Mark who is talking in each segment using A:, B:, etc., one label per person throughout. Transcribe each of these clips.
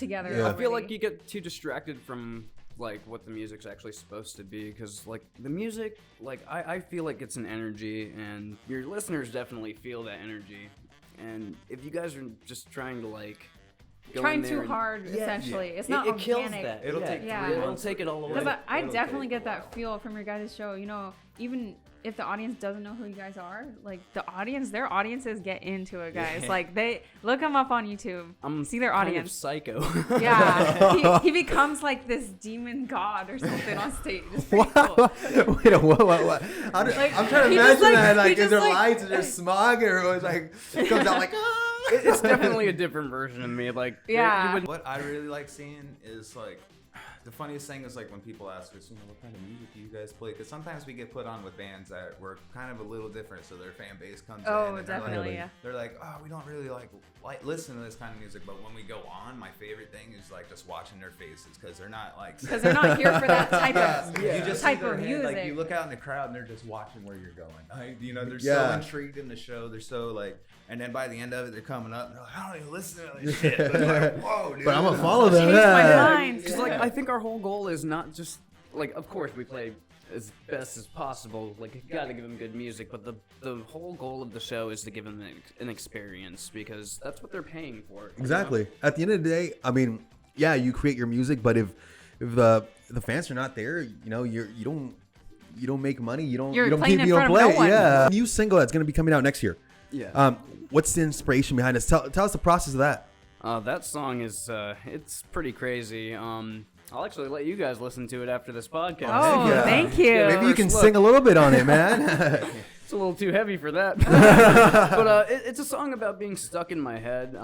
A: together.
B: Yeah.
C: I feel like you get too distracted from like what the music's actually supposed to be, because like the music, like I feel like it's an energy, and your listeners definitely feel that energy. And if you guys are just trying to like
A: trying too hard, essentially, it's not
C: it kills
A: organic.
C: that.
D: It'll take 3 months.
C: It'll take it all away.
A: Because I
D: It'll
A: definitely
D: take
A: get
D: a while.
A: that feel from your guys' show. You know, even if the audience doesn't know who you guys are, like their audiences get into it, guys. Like they look them up on YouTube. See their
C: kind
A: audience.
C: of psycho.
A: Yeah, he becomes like this demon god or something on stage. It's pretty cool.
B: Wait, what? I'm trying to
A: he
B: imagine
A: just, like,
B: that. Like,
A: he
B: is
A: just,
B: there
A: like-
B: lights? Is there smog? Or it's like it comes out like.
C: It's definitely a different version of me. Like,
A: Yeah.
C: you would,
D: What I really like seeing is like the funniest thing is like when people ask us, what kind of music do you guys play? Because sometimes we get put on with bands that were kind of a little different, so their fan base comes in.
A: Oh,
D: and
A: definitely, yeah.
D: They're like, oh, we don't really like listen to this kind of music, but when we go on, my favorite thing is like just watching their faces, because they're not like
A: Because they're not here for that type of
D: you just see
A: type
D: their
A: of
D: head,
A: music.
D: like you look out in the crowd and they're just watching where you're going. They're
B: Yeah.
D: so intrigued in the show. They're so like, and then by the end of it, they're coming up and they're like, I don't even listen to this shit. But they're like, whoa, dude.
B: But I'm gonna follow them.
A: Changed my
B: Yeah.
A: mind.
C: Because like I think our whole goal is not just like, of course we play as best as possible. Like you gotta give them good music, but the whole goal of the show is to give them an experience, because that's what they're paying for. you know?
B: Exactly. At the end of the day, I mean, yeah, you create your music, but if the fans are not there, you know, you don't make money. You don't
A: You're
B: you don't
A: playing
B: keep
A: in
B: you don't
A: front of
B: play.
A: no one.
B: Yeah. New single that's gonna be coming out next year.
C: Yeah.
B: What's the inspiration behind this? Tell us the process of that.
C: That song is it's pretty crazy. I'll actually let you guys listen to it after this podcast.
A: Oh,
B: Yeah.
A: thank you.
B: Maybe you can
C: First
B: sing a little bit on it, man.
C: It's a little too heavy for that. But it's a song about being stuck in my head.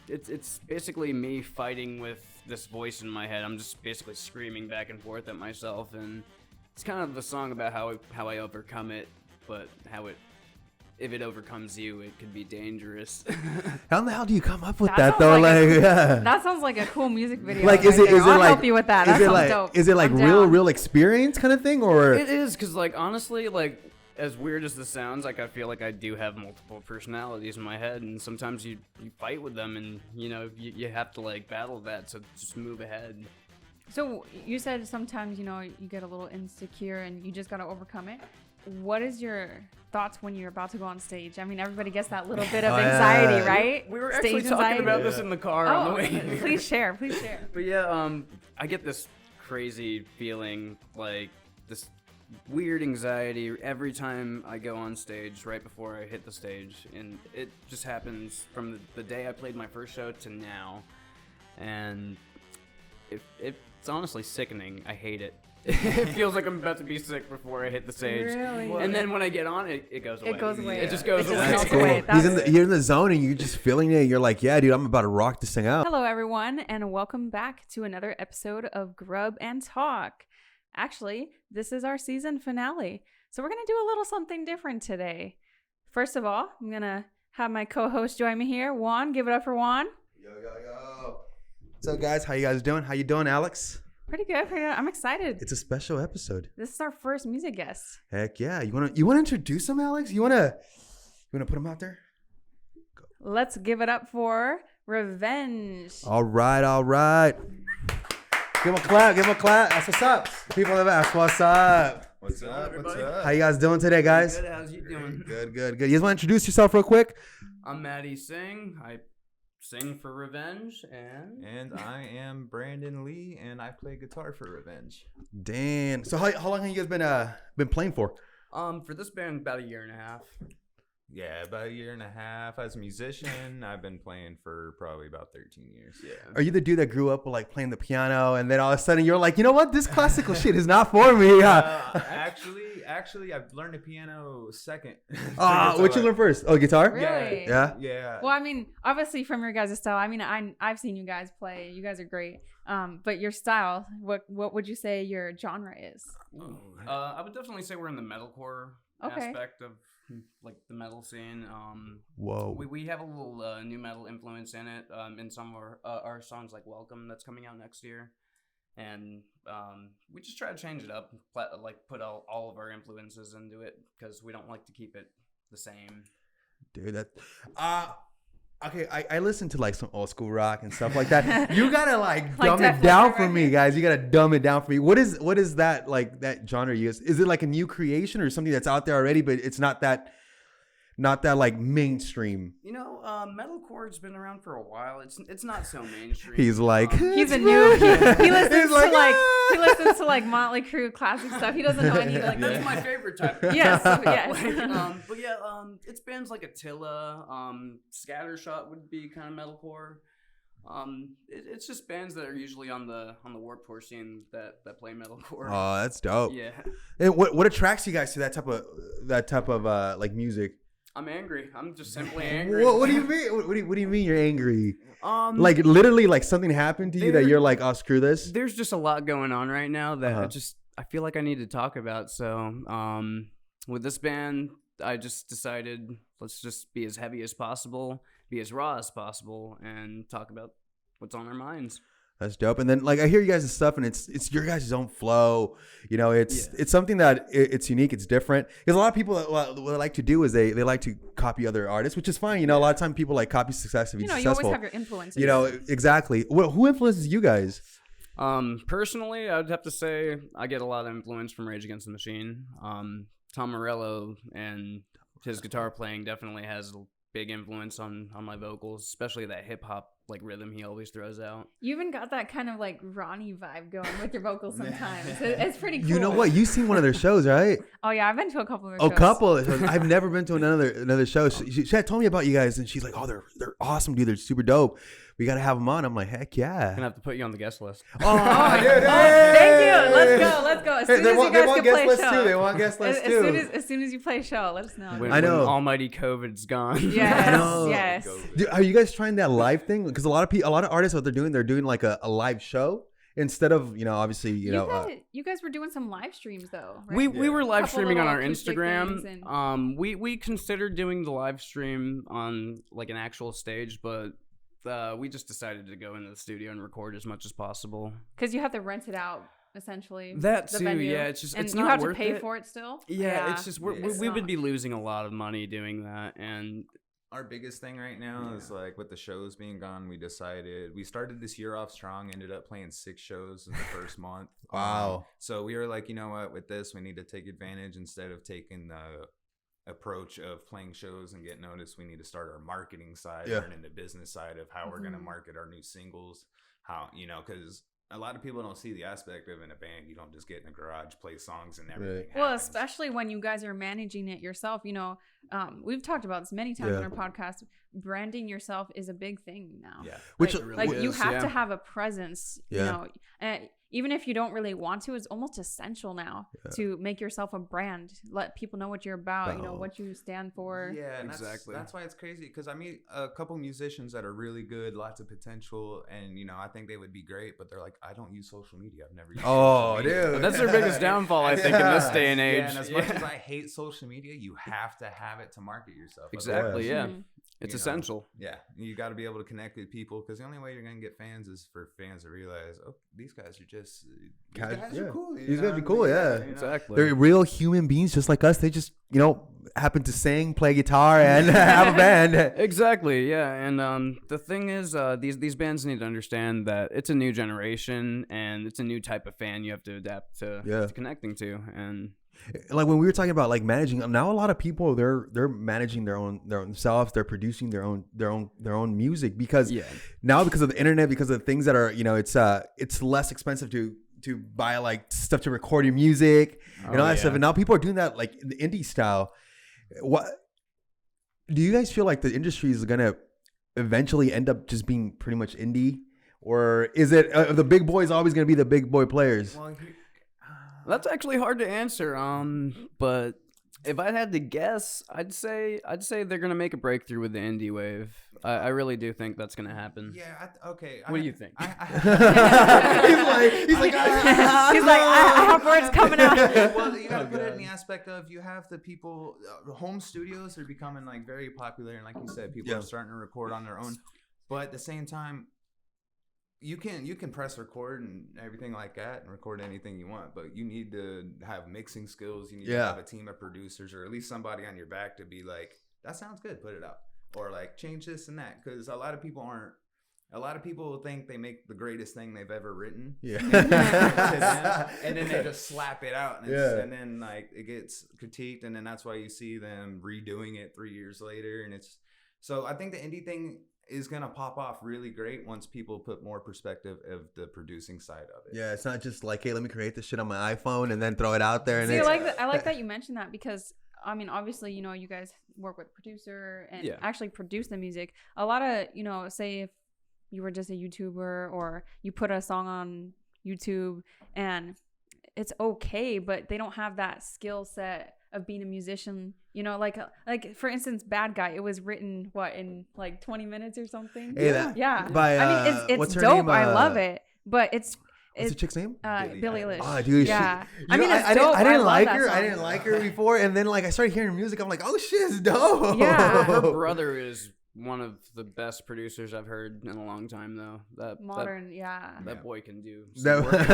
C: It's basically me fighting with this voice in my head. I'm just basically screaming back and forth at myself, and it's kind of a song about how I overcome it, but if it overcomes you, it could be dangerous.
B: How in the hell do you come up with
A: That
B: that
A: sounds
B: though?
A: like a-
B: Like, yeah.
A: That sounds like a cool music video.
B: Like, is
A: right
B: it
A: there. I'll
B: like
A: help you with that. That
B: Is it
A: sounds
B: like
A: dope.
B: is it like
A: I'm
B: real
A: down.
B: experience kind of thing, or
C: It is, because like honestly, like as weird as this sounds, like I feel like I do have multiple personalities in my head, and sometimes you fight with them, and you have to like battle that to just move ahead.
A: So you said sometimes you get a little insecure and you just gotta overcome it. What is your thoughts when you're about to go on stage? I mean, everybody gets that little bit of
B: Oh, yeah.
A: anxiety, right?
C: We were actually
A: Stage
C: talking
A: anxiety.
C: about this in the car on the
A: Oh,
C: way.
A: please share.
C: But yeah, I get this crazy feeling, like this weird anxiety every time I go on stage, right before I hit the stage, and it just happens from the day I played my first show to now, and it's honestly sickening. I hate it. It feels like I'm about to be sick before I hit the stage.
A: Really?
C: And then when I get on it goes away.
A: It goes away.
C: It just goes
A: It just
C: away.
A: melts
B: cool.
A: away.
B: You're in the zone and you're just feeling it. You're like, yeah, dude, I'm about to rock this thing out.
A: Hello, everyone, and welcome back to another episode of Grub and Talk. Actually, this is our season finale, so we're going to do a little something different today. First of all, I'm going to have my co-host join me here. Juan, give it up for Juan.
B: Yo. What's up, guys? How you guys doing? How you doing, Alex?
A: Pretty good. I'm excited.
B: It's a special episode.
A: This is our first music guest.
B: Heck yeah. You wanna introduce him, Alex? You wanna put him out there?
A: Let's give it up for Rvnge.
B: All right. Give him a clap. That's what's up. People have asked, what's up?
D: What's up? What's up?
B: How you guys doing today, guys?
C: Good, how's you doing?
B: Good. You guys want to introduce yourself real quick?
C: I'm Maddie Singh. I sing for Rvnge,
D: And I am Brandon Lee, and I play guitar for Rvnge.
B: Dan. So how long have you guys been playing for?
C: for this band about a year and a half.
D: Yeah, about a year and a half. As a musician, I've been playing for probably about 13 years.
C: Yeah.
B: Are you the dude that grew up like playing the piano, and then all of a sudden you're like, you know what, this classical shit is not for me?
D: Actually, I've learned the piano second.
B: What you learn first? Oh, guitar?
A: Really?
B: Yeah.
D: Yeah.
A: Well, I mean, obviously from your guys' style. I mean, I've seen you guys play. You guys are great. But your style, what would you say your genre is?
C: I would definitely say we're in the metalcore
A: Okay.
C: aspect of like the metal scene.
B: Whoa.
C: We have a little new metal influence in it. In some of our songs like Welcome that's coming out next year. And we just try to change it up, like put all of our influences into it because we don't like to keep it the same.
B: Dude, that Okay, I listen to like some old school rock and stuff like that. You gotta like
A: Like
B: dumb it
A: Def
B: down
A: Leppard
B: for
A: right
B: me,
A: here.
B: guys. You gotta dumb it down for me. What is that like that genre you use? Is it like a new creation or something that's out there already, but it's not that like mainstream?
C: You know, metalcore's been around for a while. It's not so mainstream.
B: He's like
A: He's a newbie. He listens
B: He's like,
A: to like
B: "Ah!"
A: he listens to like Motley Crue classic stuff. He doesn't know any like
C: That's my favorite type. Of
A: Yes, yes.
C: But yeah, it's bands like Attila, Scattershot would be kind of metalcore. It's just bands that are usually on the Warped Tour scene that play metalcore.
B: Oh, that's dope.
C: Yeah,
B: And what attracts you guys to that type of like music?
C: I'm angry. I'm just simply angry.
B: What do you mean? What do you mean you're angry?
C: Like
B: Like literally, like something happened to you that
C: there-
B: you're like, oh, screw this.
C: there's just a lot going on right now that
B: Uh-huh.
C: I feel like I need to talk about. So with this band, I just decided let's just be as heavy as possible, be as raw as possible, and talk about what's on our minds.
B: That's dope. And then like I hear you guys' stuff, and it's your guys' own flow. You know, it's something that it's unique, it's different. Because a lot of people what they like to do is they like to copy other artists, which is fine. You know, a lot of time people like copy success to be
A: you know, you
B: successful.
A: always have your influences.
B: You know, exactly. Well, who influences you guys?
C: Personally, I'd have to say I get a lot of influence from Rage Against the Machine. Tom Morello and his guitar playing definitely has a big influence on my vocals, especially that hip hop like rhythm he always throws out.
A: You even got that kind of like Ronnie vibe going with your vocals sometimes. It's pretty cool.
B: You know what? You've seen one of their shows, right?
A: Oh yeah, I've been to a couple of their
B: Oh,
A: shows.
B: couple. I've never been to another show. She had told me about you guys, and she's like, "Oh, they're awesome, dude. They're super dope. We gotta have them on." I'm like, "Heck
C: I'm
B: yeah!"
C: gonna have to put you on the guest list.
B: Oh,
A: Thank you. Let's go. As soon as
B: They
A: you
B: want
A: guys can
B: guest
A: play
B: lists
A: show.
B: too. They want guest lists too.
A: As soon as you play show, let us know.
C: When,
B: I know.
C: when almighty COVID's gone.
A: Yes,
B: know.
A: yes.
B: Dude, are you guys trying that live thing? Because a lot of artists, what they're doing like a live show instead of obviously
A: You guys were doing some live streams though, right?
C: We were live
A: Couple
C: streaming on
A: little
C: our
A: acoustic
C: Instagram.
A: things and-
C: We considered doing the live stream on like an actual stage, but we just decided to go into the studio and record as much as possible.
A: Because you have to rent it out essentially.
C: That
A: the
C: too,
A: venue.
C: yeah. It's just
A: and
C: it's
A: you
C: not
A: have to
C: worth
A: pay
C: it.
A: for it still.
C: Yeah, it's just
A: It's
C: we would
A: not.
C: be losing a lot of money doing that, and
D: Our biggest thing right now is like with the shows being gone, we started this year off strong, ended up playing 6 shows in the first month.
B: Wow.
D: So we were like, you know what, with this, we need to take advantage instead of taking the approach of playing shows and get noticed. We need to start our marketing side, learning the business side of how we're going to market our new singles, because a lot of people don't see the aspect of in a band. You don't just get in a garage, play songs, and everything.
A: Well,
D: happens.
A: especially when you guys are managing it yourself. We've talked about this many times on our podcast. Branding yourself is a big thing now.
D: Yeah.
B: Which
A: Like you have to have a presence.
B: Yeah.
A: Even if you don't really want to, it's almost essential now to make yourself a brand. Let people know what you're about. What you stand for.
D: Yeah, and
C: exactly.
D: That's why it's crazy because I meet a couple musicians that are really good, lots of potential, and I think they would be great, but they're like, I don't use social media. I've never used social media.
B: dude.
C: that's their biggest downfall, I think, in this day and age.
D: Yeah, and as much as I hate social media, you have to have it to market yourself.
C: Exactly, yeah.
A: Mhm.
C: It's
D: You know.
C: essential.
D: Yeah, you got to be able to connect with people because the only way you're gonna get fans is for fans to realize, oh, these guys are just these guys are cool.
B: These guys are cool, yeah.
C: Exactly.
B: They're real human beings just like us. They just happen to sing, play guitar, and have a band.
C: Exactly, yeah. And the thing is, these bands need to understand that it's a new generation and it's a new type of fan you have to adapt to connecting to. And
B: Like when we were talking about like managing, now a lot of people they're managing their own selves. They're producing their own music because now because of the internet, because of the things that are it's less expensive to buy like stuff to record your music and all that stuff. And now people are doing that like in the indie style. What do you guys feel like the industry is gonna eventually end up just being pretty much indie, or is it the big boys always gonna be the big boy players?
D: Well,
C: that's actually hard to answer. But if I had to guess, I'd say they're gonna make a breakthrough with the indie wave. I really do think that's gonna happen.
D: yeah, okay.
C: What do you think?
B: he's like
A: I have words coming out.
D: Well, you gotta put it in the aspect of you have the people, home studios are becoming like very popular, and like you said, people are starting to record on their own. But at the same time, you can press record and everything like that and record anything you want, but you need to have mixing skills. You need to have a team of producers or at least somebody on your back to be like, that sounds good, put it out. or like change this and that, because a lot of people think they make the greatest thing they've ever written. Yeah. And then they just slap it out, and then like it gets critiqued, and then that's why you see them redoing it 3 years later. And so I think the indie thing is gonna pop off really great once people put more perspective of the producing side of it.
B: Yeah, it's not just like, hey, let me create this shit on my iPhone and then throw it out there. And
A: See, I like that you mentioned that, because I mean, obviously, you know, you guys work with a producer and actually produce the music. A lot of, you know, say if you were just a YouTuber or you put a song on YouTube and it's okay, but they don't have that skill set of being a musician, you know, like for instance, Bad Guy, it was written in like 20 minutes or something.
B: Hey, by,
A: I mean, it's dope. Name? I love it, but what's the
B: chick's name?
A: Billie Eilish.
B: Oh, dude,
A: yeah.
B: I mean, it's dope. I didn't like her. I didn't like her before, and then like I started hearing music. I'm like, oh shit, it's dope.
A: Yeah.
C: Her brother is one of the best producers I've heard in a long time, though. That boy can do some work.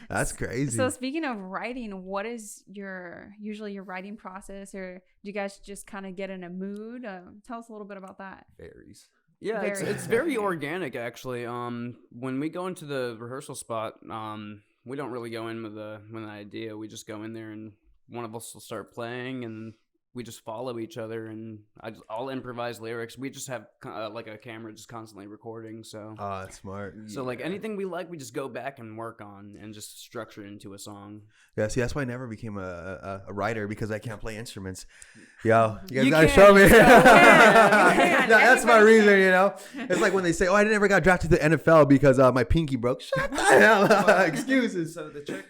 B: That's crazy.
A: So speaking of writing, what is usually your writing process, or do you guys just kind of get in a mood? Tell us a little bit about that.
D: Varies.
C: Yeah, it's very organic, actually. When we go into the rehearsal spot, we don't really go in with an idea. We just go in there, and one of us will start playing, and we just follow each other, and I'll improvise lyrics. We just have like a camera just constantly recording. So
B: that's smart.
C: So like anything we like, we just go back and work on and just structure it into a song.
B: Yeah, see, that's why I never became a writer, because I can't play instruments. Yo, you guys gotta show me. That's my reason, you know. It's like when they say, "Oh, I never got drafted to the NFL because my pinky broke." Shut the hell up. Excuses.
D: So the trick,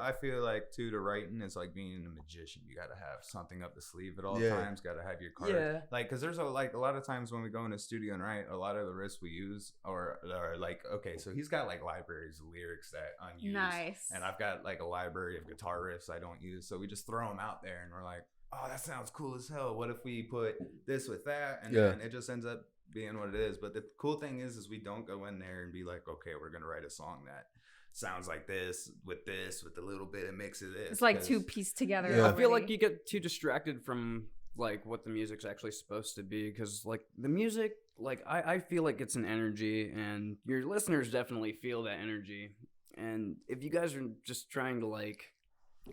D: I feel like too, to writing is like being a magician. You got to have something up the sleeve at all times. Got to have your card. Yeah. Like, because there's a lot of times when we go in the studio and write, a lot of the riffs we use are like, okay, so he's got like libraries of lyrics that unused. Nice. And I've got like a library of guitar riffs I don't use. So we just throw them out there, and we're like, oh, that sounds cool as hell. What if we put this with that? And then it just ends up being what it is. But the cool thing is we don't go in there and be like, okay, we're gonna write a song that sounds like this with a little bit of mix of this.
A: It's like two pieced together.
C: Yeah. I feel like you get too distracted from like what the music's actually supposed to be, because like the music, like I feel like it's an energy, and your listeners definitely feel that energy. And if you guys are just trying to like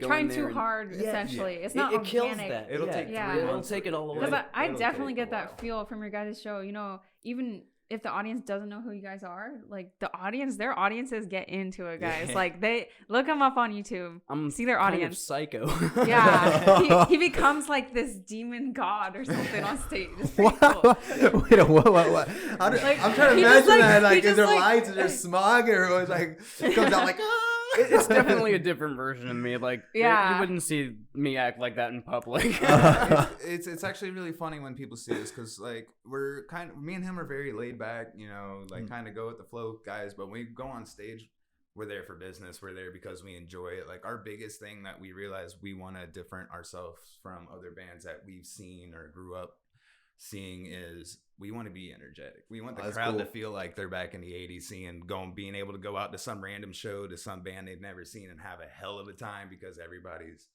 A: trying too hard, essentially, it's not organic.
C: Kills that. It'll take 3 months. It'll take it all away.
A: Because I definitely get that feel from your guys' show. You know, even if the audience doesn't know who you guys are, like their audiences get into it, guys. Yeah. Like they look them up on YouTube. See their audience.
C: Psycho.
A: Yeah, he becomes like this demon god or something on stage. It's pretty cool.
B: Wait, what? I'm trying to imagine that. Like, is there lights? Is there smog? Or it's like it comes out like.
C: It's definitely a different version of me. Like, you wouldn't see me act like that in public.
D: It's actually really funny when people see this, because like me and him are very laid back, you know, like kind of go with the flow guys. But when we go on stage, we're there for business. We're there because we enjoy it. Like, our biggest thing that we realize we want to different ourselves from other bands that we've seen or grew up seeing is we want to be energetic. We want the crowd to feel like they're back in the 80s, being able to go out to some random show to some band they've never seen and have a hell of a time because everybody's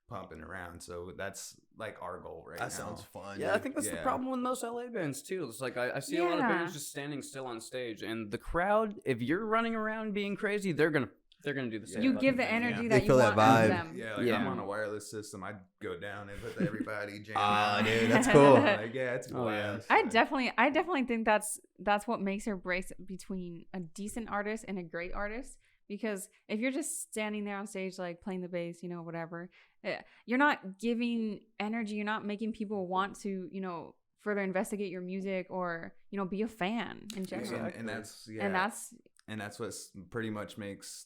D: pumping around. So that's like our goal right now.
B: That sounds fun.
C: Yeah, I think that's the problem with most LA bands too. It's like I see a lot of bands just standing still on stage, and the crowd, if you're running around being crazy, they're gonna do the same.
A: You give the energy that you want out of them.
D: Yeah, I'm on a wireless system. I'd go down and with everybody jam.
B: Dude, that's cool.
D: Like, it's cool.
A: I definitely think that's what makes or breaks between a decent artist and a great artist. Because if you're just standing there on stage, like playing the bass, you know, whatever, you're not giving energy. You're not making people want to, you know, further investigate your music or, you know, be a fan in general.
D: And that's what pretty much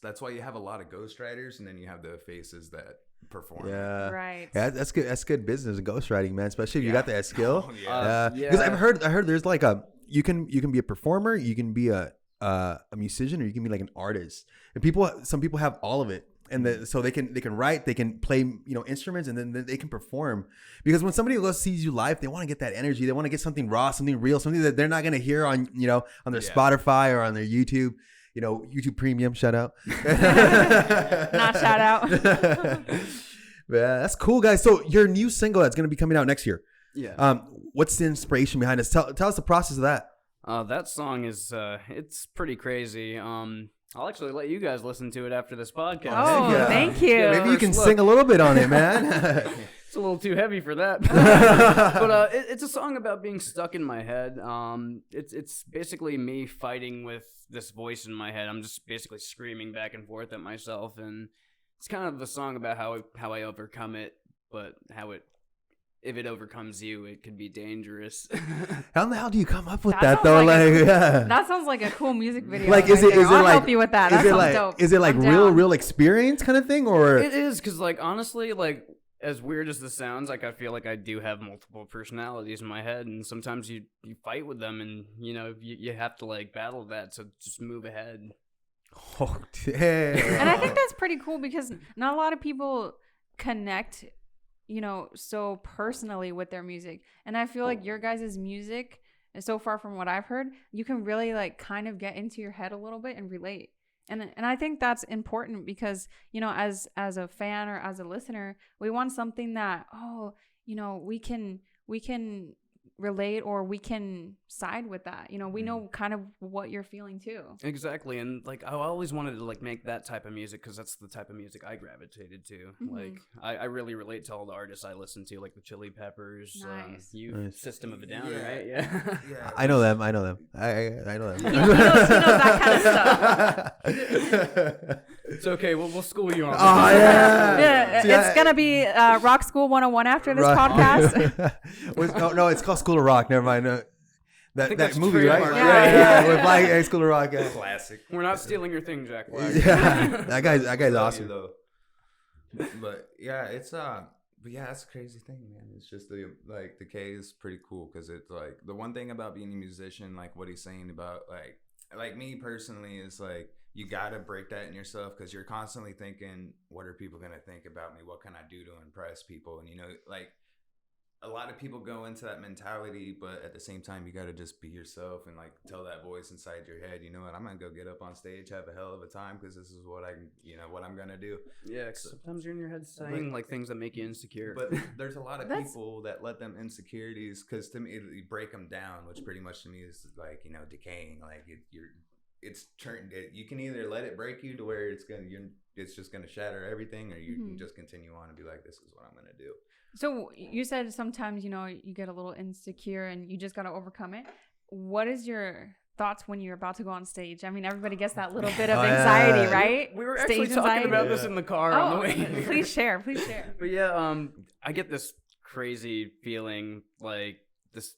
D: that's why you have a lot of ghostwriters, and then you have the faces that perform.
B: Yeah.
A: Right.
B: Yeah, that's good. That's good business, ghostwriting, man. Especially if you got that skill.
D: Oh,
B: because I heard there's like you can be a performer, you can be a musician, or you can be like an artist. And some people have all of it. And so they can write, they can play, you know, instruments, and then they can perform. Because when somebody sees you live, they want to get that energy. They want to get something raw, something real, something that they're not going to hear on, you know, on their Spotify or on their YouTube. You know, YouTube Premium, shout out.
A: Not shout out.
B: Yeah, that's cool, guys. So your new single that's going to be coming out next year.
C: Yeah.
B: What's the inspiration behind this? Tell us the process of that.
C: That song is it's pretty crazy. I'll actually let you guys listen to it after this podcast.
A: Oh, thank you.
B: Maybe you can sing a little bit on it, man.
C: It's a little too heavy for that. But it's a song about being stuck in my head. It's basically me fighting with this voice in my head. I'm just basically screaming back and forth at myself, and it's kind of a song about how I overcome it, but if it overcomes you, it could be dangerous.
B: How in the hell do you come up with
A: That
B: that though?
A: sounds
B: Like,
A: that sounds like a cool music video.
B: like, is
A: right
B: it
A: there. I'll
B: like
A: help you with that. That sounds dope.
B: Is it like
A: I'm down.
B: real experience kind of thing, or
C: It is, because like honestly, like as weird as this sounds, like I feel like I do have multiple personalities in my head, and sometimes you fight with them, and you have to like battle that to just move ahead.
B: oh damn.
A: And I think that's pretty cool because not a lot of people connect, so personally with their music. And I feel like your guys' music, so far from what I've heard, you can really like kind of get into your head a little bit and relate. And I think that's important because, as a fan or as a listener, we want something that, we can relate or we can side with that. We know kind of what you're feeling too.
C: Exactly, and like I always wanted to like make that type of music because that's the type of music I gravitated to.
A: Mm-hmm.
C: Like I really relate to all the artists I listen to, like the Chili Peppers,
A: Nice.
C: System of a Down,
D: Yeah.
C: right? Yeah.
D: Yeah.
B: I know them. I know them. I know them.
A: He knows that kind of stuff.
C: It's okay. We'll school you on.
B: Oh yeah.
A: Yeah,
B: See,
A: it's gonna be Rock School 101 after this podcast.
B: No, it's called School of Rock. Never mind. That
C: that's
B: movie, right?
C: trademark.
B: Yeah. With Black School of Rock. Yeah.
D: Classic.
C: We're not stealing your thing, Jack Black.
B: Yeah. That guy's
D: Love you,
B: awesome.
D: though. But yeah, it's but yeah, that's a crazy thing, man. It's just the K is pretty cool because it's like the one thing about being a musician, like what he's saying about like me personally is like you gotta break that in yourself because you're constantly thinking, what are people gonna think about me? What can I do to impress people? And like a lot of people go into that mentality, but at the same time, you got to just be yourself and like tell that voice inside your head, you know what, I'm going to go get up on stage, have a hell of a time because this is what what I'm going to do.
C: Yeah, sometimes you're in your head saying like things that make you insecure.
D: But there's a lot of people that let them insecurities, because to me, you break them down, which pretty much to me is like, decaying. Like it's turned. You can either let it break you to where it's just gonna shatter everything, or you can just continue on and be like, this is what I'm gonna do.
A: So you said sometimes, you get a little insecure and you just got to overcome it. What is your thoughts when you're about to go on stage? I mean, everybody gets that little bit of anxiety, right?
C: We were actually
A: Stage
C: talking
A: anxiety.
C: about this in the car on the way.
A: Please share.
C: But yeah, I get this crazy feeling, like this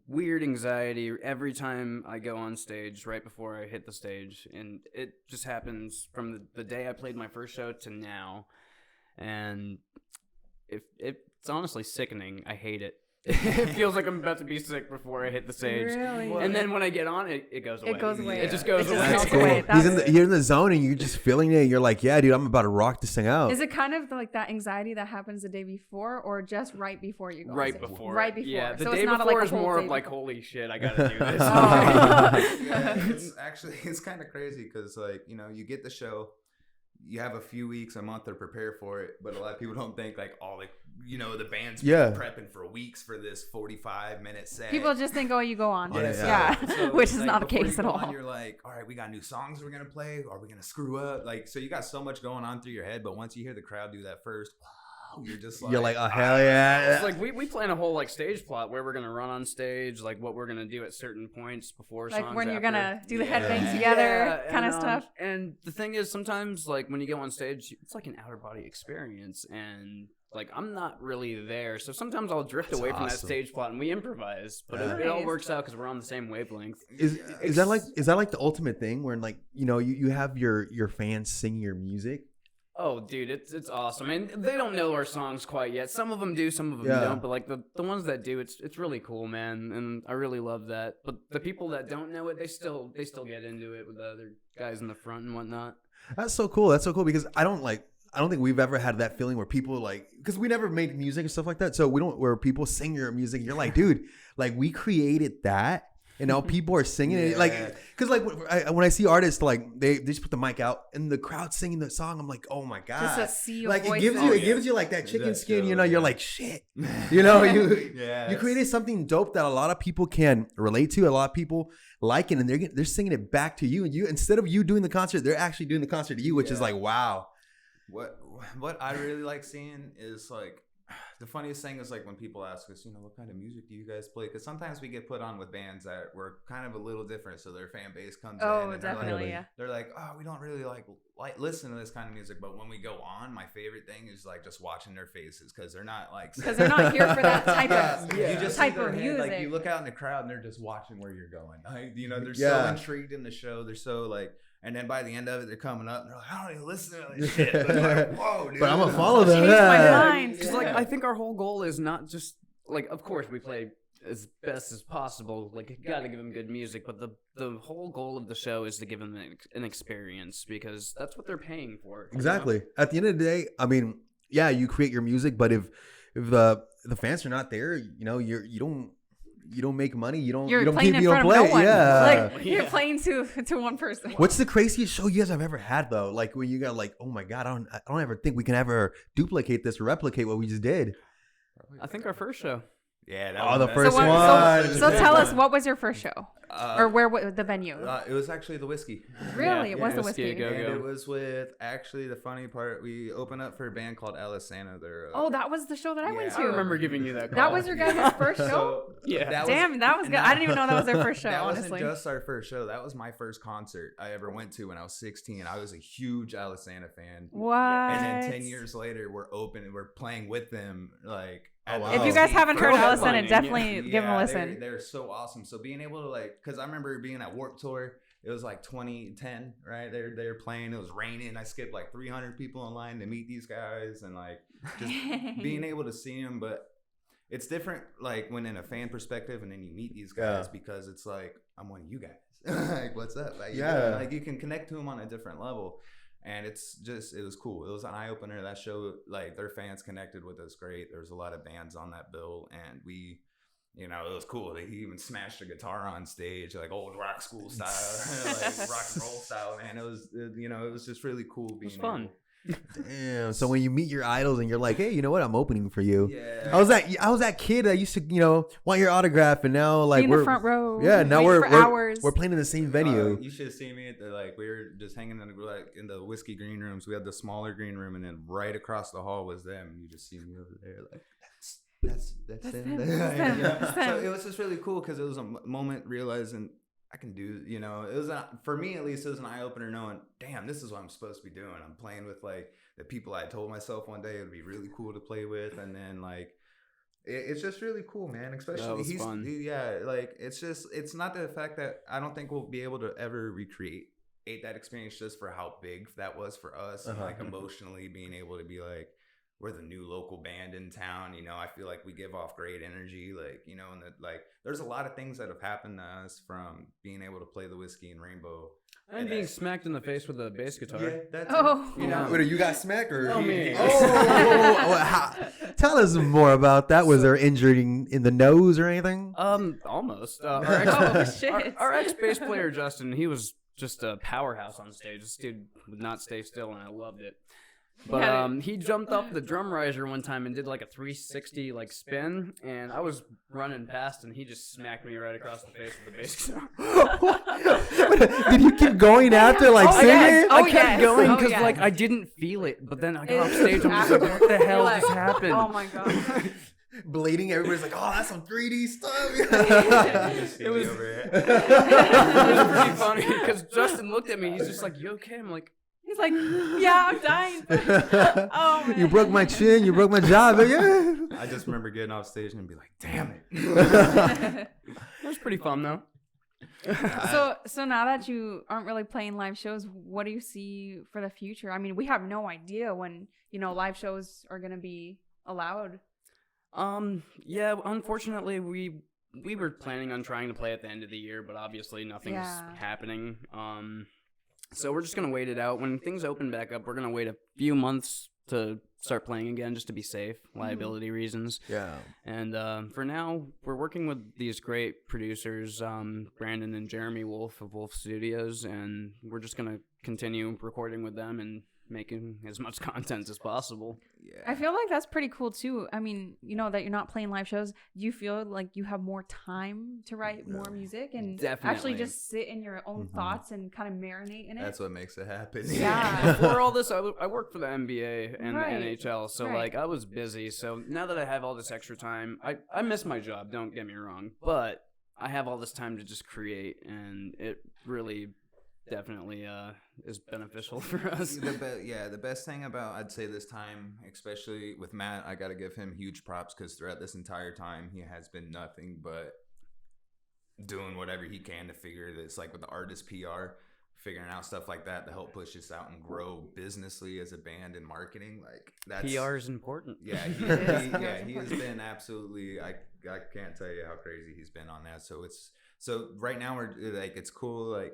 C: weird anxiety every time I go on stage right before I hit the stage. And it just happens from the day I played my first show to now. And it's honestly sickening. I hate it. It feels like I'm about to be sick before I hit the stage.
A: Really?
C: And then when I get on it, it goes away.
A: It goes away.
C: It just goes
A: It just
C: away.
A: melts
B: That's cool.
A: away.
B: You're in the zone and you're just feeling it. You're like, yeah, dude, I'm about to rock this thing out.
A: Is it kind of like that anxiety that happens the day before, or just right before you go?
C: Right
A: on stage?
C: before.
A: Right before.
C: Yeah, the
A: so
C: day
A: it's not
C: before
A: like a
C: is
A: whole
C: more
A: day
C: of like,
A: before.
C: holy shit, I gotta do this.
D: It's kind of crazy because you get the show, you have a few weeks, a month to prepare for it, but a lot of people don't think like all the band's been prepping for weeks for this 45-minute set.
A: People just think, you go on.
B: Yeah.
D: So
A: Which
D: it's
A: is
D: like,
A: not the
D: before
A: case
D: you
A: at
D: go
A: all.
D: on, you're like, all right, we got new songs we're gonna play. Are we gonna screw up? Like, so you got so much going on through your head, but once you hear the crowd do that first, you're just like,
B: You're like, oh hell yeah!
C: It's like we plan a whole like stage plot where we're gonna run on stage, like what we're gonna do at certain points before
A: Like
C: songs.
A: when you're
C: after.
A: gonna do the headbang together kind of stuff.
C: And the thing is, sometimes like when you go on stage, it's like an outer body experience, and like I'm not really there, so sometimes I'll drift away from that stage plot and we improvise, but it all works out because we're on the same wavelength.
B: Is that like the ultimate thing where like you have your fans sing your music?
C: Oh, dude, it's awesome. And they don't know our songs quite yet. Some of them do, some of them don't. But like the ones that do, it's really cool, man. And I really love that. But the people that don't know it, they still get into it with the other guys in the front and whatnot.
B: That's so cool. That's so cool because I don't think we've ever had that feeling where people like, because we never made music and stuff like that. So where people sing your music. And you're like, dude, like we created that. and now people are singing it. Like, because like when I see artists like they just put the mic out and the crowd singing the song, I'm like, oh my god,
A: just a sea of
B: like
A: voices.
B: it gives you like that chicken skin. You know, you're like shit. You know, you created something dope that a lot of people can relate to. A lot of people like it, and they're singing it back to you. And you, instead of you doing the concert, they're actually doing the concert to you, which is like wow.
D: What I really like seeing is like the funniest thing is like when people ask us, you know, what kind of music do you guys play? Because sometimes we get put on with bands that were kind of a little different, so their fan base comes in.
A: Oh,
D: and
A: definitely,
D: they're like, oh, we don't really like listen to this kind of music. But when we go on, my favorite thing is like just watching their faces because they're not like
A: because they're not here for that type of
D: you just
A: type
D: of
A: music.
D: Like you look out in the crowd and they're just watching where you're going. Like, you know, they're so intrigued in the show. They're so like. And then by the end of it, they're coming up and they're like, I don't even listen to this shit. But they're like, whoa, dude.
B: But I'm going to follow them.
A: Change my mind.
C: Because like, I think our whole goal is not just, like, of course we play as best as possible. Like, you got to give them good music. But the whole goal of the show is to give them an experience because that's what they're paying for.
B: Exactly. You know? At the end of the day, I mean, yeah, you create your music. But if the fans are not there, you know, you don't make money. You don't
A: You're
B: keep
A: playing in
B: people
A: front of
B: play.
A: no one.
B: Yeah.
A: Like you're playing to one person.
B: What's the craziest show you guys have ever had though? Like when you got like, oh my god, I don't ever think we can ever duplicate this or replicate what we just did.
C: I think our first show.
D: Yeah.
B: That was the first one.
A: So tell us, what was your first show? Or where the venue?
D: It was actually the Whiskey.
A: Really? It was the Whiskey.
D: And it was with, actually, the funny part, we opened up for a band called Alisana.
A: That was the show that I went to.
C: I remember giving you that call.
A: That was your guys' first show? That was good. I didn't even know that was their first show, honestly.
D: That wasn't just our first show. That was my first concert I ever went to when I was 16. I was a huge Alisana fan.
A: What?
D: And then 10 years later, we're open and we're playing with them, like...
B: Oh, wow.
A: If you guys haven't heard Alisana, definitely give them a listen.
D: They're so awesome. So being able to like, because I remember being at Warped Tour, it was like 2010, right? They were playing. It was raining. I skipped like 300 people in line to meet these guys, and like just being able to see them. But it's different, like when in a fan perspective, and then you meet these guys because it's like I'm one of you guys. Like, what's up? Like, like you can connect to them on a different level. And it was cool. It was an eye opener. That show, like their fans connected with us great. There was a lot of bands on that bill, and we, you know, it was cool. He even smashed a guitar on stage, like old rock school style, like rock and roll style. Man, it was just really cool. Being
C: fun.
B: Damn. So when you meet your idols and you're like, hey, you know what? I'm opening for you.
D: Yeah.
B: I was that kid that used to, you know, want your autograph, and now like
A: we're in the front row.
B: Yeah. Now we're playing in the same venue.
D: You should have seen me at we were just hanging in the whiskey green rooms. We had the smaller green room, and then right across the hall was them. You just see me over there, like that's them. So it was just really cool because it was a moment realizing I can do, you know, it was for me at least, it was an eye opener knowing, damn, this is what I'm supposed to be doing. I'm playing with like the people I told myself one day it would be really cool to play with, and then like it's just really cool, man. Especially
C: fun.
D: Like it's not the fact that I don't think we'll be able to ever recreate that experience just for how big that was for us, and like emotionally being able to be like, we're the new local band in town, you know. I feel like we give off great energy, like, you know, and like there's a lot of things that have happened to us from being able to play the Whiskey and Rainbow.
C: And being smacked in the face with a bass guitar.
D: Yeah, that's
A: you
D: know.
B: Wait, you got smacked or?
C: Me.
B: Tell us more about that. Was there injury in the nose or anything?
C: Almost. Our ex bass player Justin, he was just a powerhouse on stage. This dude would not stay still, and I loved it. But he jumped off the drum riser one time and did like a 360 like spin, and I was running past, and he just smacked me right across the face with the bass guitar.
B: Did you keep going after like singing?
A: Yes.
C: I kept going because like I didn't feel it, but then I got off stage and I was like, what the hell just happened?
A: Oh my god.
B: Bleeding, everybody's like, oh, that's some 3D stuff.
C: It was pretty funny because Justin looked at me. He's just like, you okay? I'm like,
A: he's like, yeah, I'm dying. Oh man.
B: You broke my chin. You broke my jaw. Yeah.
D: I just remember getting off stage and be like, damn it.
C: That was pretty fun though.
A: So now that you aren't really playing live shows, what do you see for the future? I mean, we have no idea when, you know, live shows are going to be allowed.
C: Yeah, unfortunately we were planning on trying to play at the end of the year, but obviously nothing's happening. So we're just going to wait it out. When things open back up, we're going to wait a few months to start playing again just to be safe, liability reasons.
B: Yeah.
C: And for now, we're working with these great producers, Brandon and Jeremy Wolf of Wolf Studios, and we're just going to continue recording with them and making as much content as possible.
D: Yeah.
A: I feel like that's pretty cool too. I mean, you know, that you're not playing live shows. Do you feel like you have more time to write more music and
C: Definitely.
A: actually just sit in your own thoughts and kind of marinate in it?
D: That's what makes it happen.
A: Yeah.
C: Before all this, I worked for the NBA and
A: Right.
C: the NHL, so
A: Right.
C: like I was busy. So now that I have all this extra time, I miss my job. Don't get me wrong, but I have all this time to just create, and it really definitely is beneficial for us.
D: The best thing about, I'd say, this time, especially with Matt, I got to give him huge props because throughout this entire time, he has been nothing but doing whatever he can to figure this, like with the artist PR, figuring out stuff like that to help push us out and grow businessly as a band and marketing. Like that's
C: PR is important.
D: Yeah, he has been absolutely. I can't tell you how crazy he's been on that. So right now we're like, it's cool, like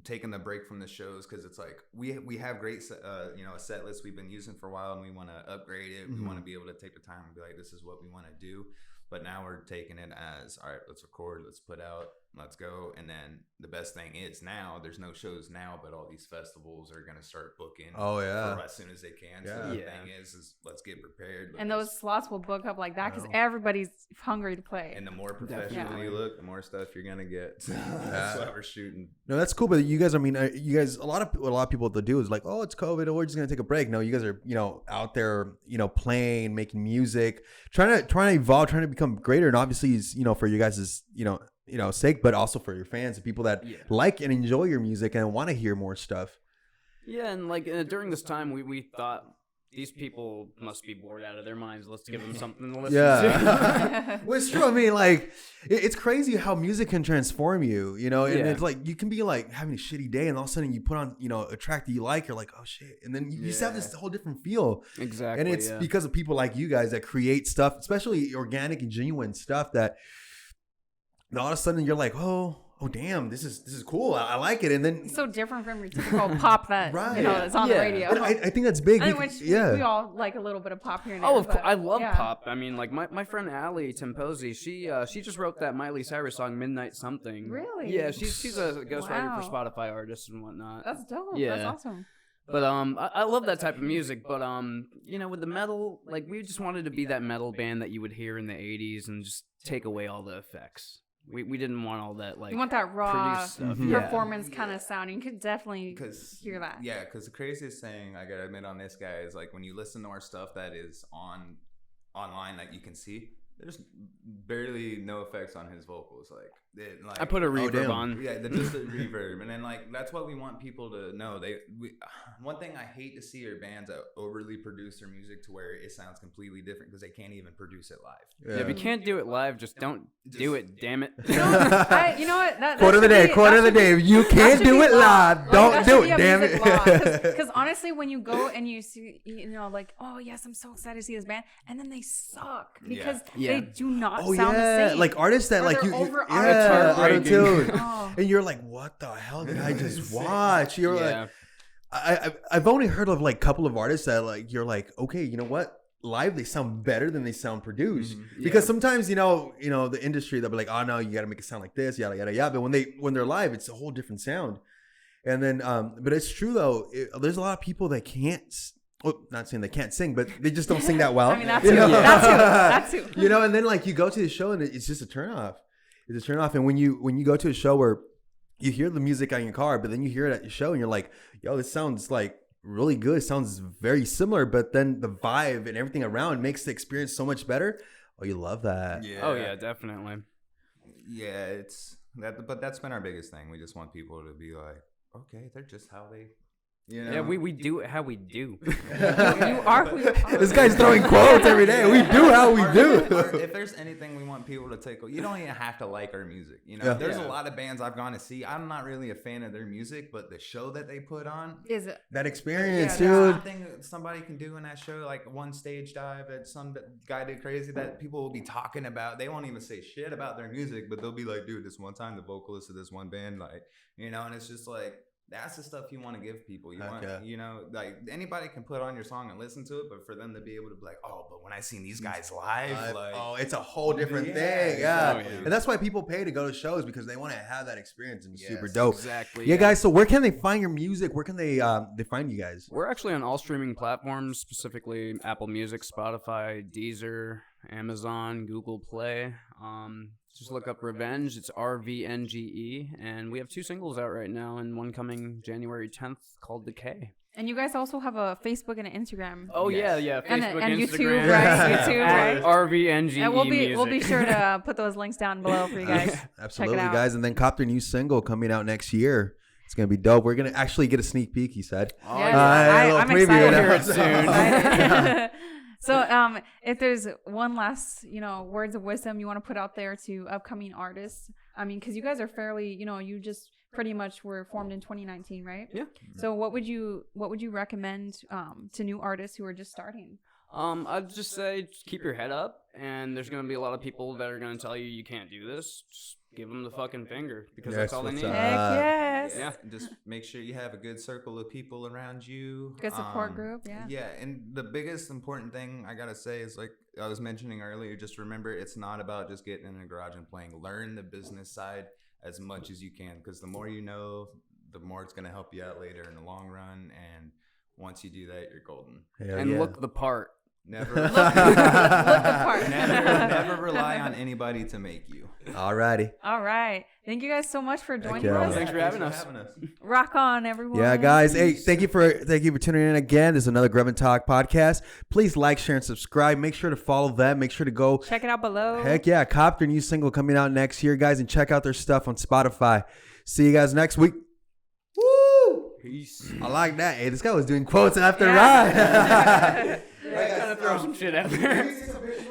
D: taking the break from the shows because it's like we have great a set list we've been using for a while and we want to upgrade it. We want to be able to take the time and be like, this is what we want to do. But now we're taking it as, all right, let's record, let's put out, let's go. And then the best thing is now there's no shows now, but all these festivals are going to start booking for as soon as they can.
B: Yeah.
D: So the thing is let's get prepared.
A: And those slots will book up like that because everybody's hungry to play.
D: And the more professional you look, the more stuff you're going to get. So that's what we're shooting.
B: No, that's cool. But you guys, I mean, you guys, a lot of people to do is like, oh, it's COVID, we're just gonna take a break. No, you guys are, out there, playing, making music, trying to evolve, trying to become greater. And obviously, for you guys' sake, but also for your fans and people that like and enjoy your music and want to hear more stuff. Yeah,
C: and like during this time, we thought, these people must be bored out of their minds. Let's give them something to listen to.
B: Well, it's true. I mean, like, it's crazy how music can transform you, and it's like, you can be like having a shitty day and all of a sudden you put on, a track that you like, you're like, oh shit. And then you just have this whole different feel.
C: Exactly.
B: And it's because of people like you guys that create stuff, especially organic and genuine stuff that all of a sudden you're like, oh damn, this is cool. I like it. And then
A: it's so different from your typical pop that that's on the radio.
B: And I think that's big.
A: We all like a little bit of pop here and there.
C: Oh, of course. I love pop. I mean, like my friend Allie Temposi, she just wrote that Miley Cyrus song "Midnight Something."
A: Really?
C: Yeah, she's a ghostwriter for Spotify artists and whatnot.
A: That's dope.
C: Yeah.
A: That's awesome.
C: But I love that type of music. But with the metal, like we just wanted to be that metal band that you would hear in the '80s and just take away all the effects. We didn't want all that, like,
A: you want that raw
C: stuff.
A: performance kind of sound. You could definitely hear that.
D: Yeah, because the craziest thing I gotta admit on this guy is, like, when you listen to our stuff that is online that you can see, there's barely no effects on his vocals.
C: I put a reverb on.
D: Yeah, just a reverb, and then that's what we want people to know. One thing I hate to see are bands that overly produce their music to where it sounds completely different because they can't even produce it live.
C: Yeah, if you can't do it live, just don't do it. Damn it.
A: You know what?
B: Quote of the day. If you can't do it live, don't do it. Damn it.
A: Because honestly, when you go and you see, like, oh yes, I'm so excited to see this band, and then they suck because they do not sound the same.
B: Like artists that like you auto-tune. And you're like, what the hell did I just watch? You're like, I've only heard of like a couple of artists that like you're like, okay, you know what? Live they sound better than they sound produced. Because sometimes the industry they'll be like, oh no, you got to make it sound like this, yada yada yada. But when they're live, it's a whole different sound. And then, but it's true though. There's a lot of people that can't. Well, not saying they can't sing, but they just don't sing that well.
A: I mean, that's who.
B: And then like you go to the show and it's just a turnoff. It's a turnoff. And when you go to a show where you hear the music on your car, but then you hear it at your show and you're like, yo, this sounds like really good. It sounds very similar, but then the vibe and everything around makes the experience so much better. Oh, you love that.
D: Yeah.
C: Oh yeah, definitely.
D: Yeah, it's that, but that's been our biggest thing. We just want people to be like, okay, they're just how they.
C: Yeah, we do it how we do.
A: You are who you are.
B: This guy's throwing quotes every day. We do how we do.
D: If there's anything we want people to take, you don't even have to like our music. There's a lot of bands I've gone to see. I'm not really a fan of their music, but the show that they put on
A: is it
B: that experience,
D: dude?
B: There's
D: something somebody can do in that show, like one stage dive that some guy did crazy that people will be talking about. They won't even say shit about their music, but they'll be like, dude, this one time the vocalist of this one band, like, and it's just like. that's the stuff you want to give people. You
B: Heck
D: want,
B: yeah.
D: you know, like anybody can put on your song and listen to it, but for them to be able to be like, oh, but when I seen these guys live, like,
B: oh, it's a whole different
D: Yeah,
B: thing. Yeah.
C: exactly.
B: And that's why people pay to go to shows, because they want to have that experience, and it's
D: Yes,
B: super dope.
C: Exactly.
B: Yeah, guys. So where can they find your music? Where can they find you guys?
C: We're actually on all streaming platforms, specifically Apple Music, Spotify, Deezer, Amazon, Google Play. Just look up Rvnge. It's Rvnge, and we have 2 singles out right now, and one coming January 10th called Decay.
A: And you guys also have a Facebook and an Instagram.
C: Oh
D: Yes.
C: yeah,
A: And,
C: Facebook,
A: and
C: Instagram,
A: YouTube, right? YouTube, right?
C: Rvnge.
A: And we'll be
C: music.
A: sure to put those links down below for you guys.
B: Absolutely,
A: out.
B: guys. And then cop their new single coming out next year. It's gonna be dope. We're gonna actually get a sneak peek. He said.
C: Oh,
A: Yes,
C: yeah.
B: A little
A: I'm
B: preview
A: excited.
B: of
C: Hear it
B: that.
C: soon.
A: So, if there's one last, words of wisdom you want to put out there to upcoming artists, I mean, because you guys are fairly, you just pretty much were formed in 2019, right?
C: Yeah.
A: So, what would you recommend to new artists who are just starting?
C: I'd just say just keep your head up, and there's gonna be a lot of people that are gonna tell you can't do this. Just give them the fucking finger, because that's all they
B: what's
C: need.
B: up.
A: Heck yes.
C: Yeah.
D: Just make sure you have a good circle of people around you.
A: Good support group, yeah.
D: Yeah, and the biggest important thing I gotta say is, like I was mentioning earlier, just remember it's not about just getting in a garage and playing. Learn the business side as much as you can, because the more you know, the more it's gonna help you out later in the long run. And once you do that, you're golden.
B: Hell
C: And
B: yeah.
C: look the part.
D: Never,
A: Look the part.
D: never rely on anybody to make you.
B: Alrighty.
A: All right. Thank you guys so much for joining
B: yeah.
A: us.
C: Thanks for having us.
A: Rock on, everyone.
B: Yeah, guys. Hey, thank you for tuning in again. This is another Grub'N podcast. Please like, share, and subscribe. Make sure to follow them. Make sure to go.
A: Check it out below.
B: Heck yeah, cop their new single coming out next year, guys, and check out their stuff on Spotify. See you guys next week. Woo!
C: Peace.
B: I like that. Hey, this guy was doing quotes after
A: Yeah.
B: rhyme.
C: I gotta throw some shit out there.